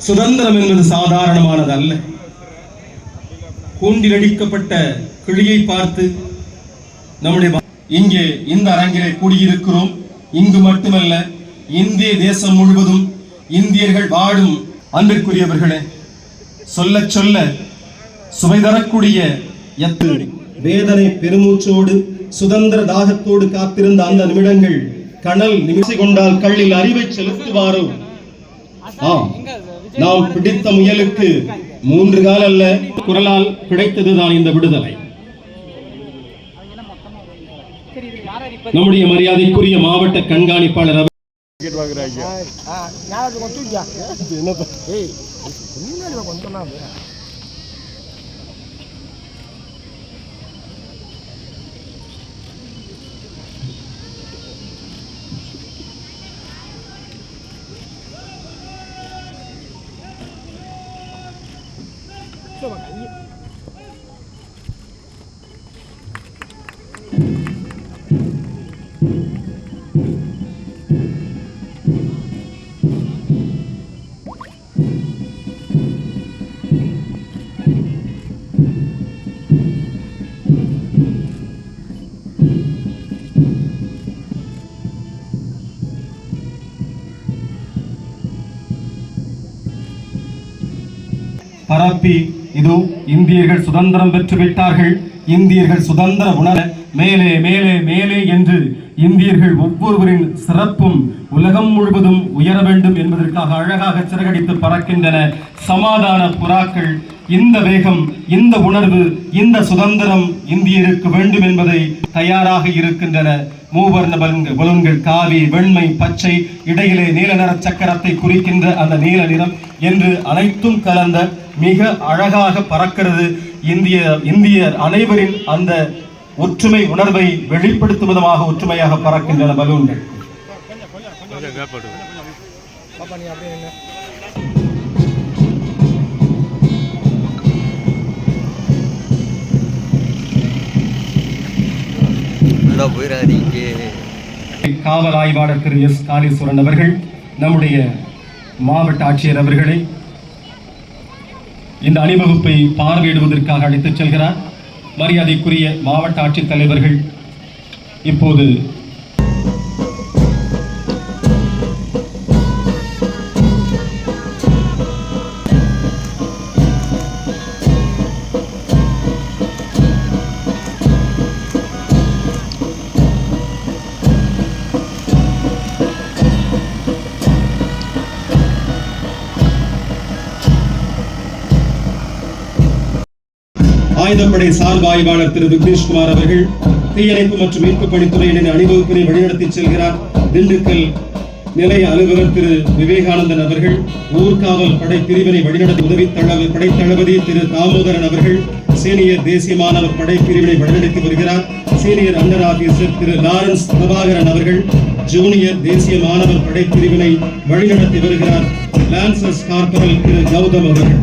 சுதந்திரம் என்பது சாதாரணமானது அல்ல. கூண்டிலடிக்கப்பட்ட கிளியை பார்த்து நம்முடைய இங்கே இந்த அரங்கிலே கூடியிருக்கிறோம். இங்கு மட்டுமல்ல, இந்திய தேசம் முழுவதும் இந்தியர்கள் வாழும் அன்பிற்குரியவர்களே, சொல்ல சொல்ல சுவை தரக்கூடிய வேதனை பெருமூச்சோடு சுதந்திர தாகத்தோடு காத்திருந்த அந்த நிமிடங்கள் கனல் நிமிஷம் கொண்டால் கள்ளில் அறிவை செலுத்துவாரோ. நாம் பிடித்த முயலுக்கு 3 கால் அல்ல, குரலால் கிடைத்ததுதான் இந்த விடுதலை. நம்முடைய மரியாதைக்குரிய மாவட்ட கண்காணிப்பாளர் பரப்பி இதோ இந்தியர்கள் சுதந்திரம் பெற்று விட்டார்கள், இந்தியர்கள் சுதந்திர உணர மேலே மேலே மேலே என்று இந்தியர்கள் ஒவ்வொருவரின் சிறப்பும் உலகம் முழுவதும் உயர வேண்டும் என்பதற்காக அழகாக சிறகடித்து பறக்கின்றன சமாதான புறாக்கள். இந்த வேகம், இந்த உணர்வு, இந்த சுதந்திரம் இந்தியருக்கு வேண்டும் என்பதை தயாராக இருக்கின்றன. மூவர்ண பலூன்கள், காவி, வெண்மை, பச்சை, இடையிலே நீல நிற சக்கரத்தை குறிக்கின்ற அந்த நீல நிறம் என்று அனைத்தும் கலந்த மிக அழகாக பறக்கிறது. இந்தியர் அனைவரின் அந்த ஒற்றுமை உணர்வை வெளிப்படுத்தும் விதமாக ஒற்றுமையாக பறக்கின்றன பலூன்கள். காவல் ஆய்வாளர் திரு எஸ் காளீஸ்வரன் அவர்கள் நம்முடைய மாவட்ட ஆட்சியர் அவர்களை இந்த அணிவகுப்பை பார்வையிடுவதற்காக அழைத்துச் செல்கிறார். மரியாதைக்குரிய மாவட்ட ஆட்சித் தலைவர்கள் இப்போது ஆயுதப்படை சார்பு ஆய்வாளர் திரு விக்னேஷ்குமார் அவர்கள் தீயணைப்பு மற்றும் மீட்பு பணித்துறையினர் அணிவகுப்பினை வழிநடத்தி செல்கிறார். திண்டுக்கல் நிலைய அலுவலர் திரு விவேகானந்தன் அவர்கள் ஊர்காவல் படை பிரிவினை வழிநடத்தி உதவி படை தளபதி திரு தாமோதரன் அவர்கள் சீனியர் தேசிய மாணவர் படை பிரிவினை வழிநடத்தி வருகிறார். சீனியர் அண்டர் ஆபீசர் திரு லாரன்ஸ் பிரபாகரன் அவர்கள் ஜூனியர் தேசிய மாணவர் படை பிரிவினை வழிநடத்தி வருகிறார். லான்சர்ஸ் கார்பரல் திரு கௌதம் அவர்கள்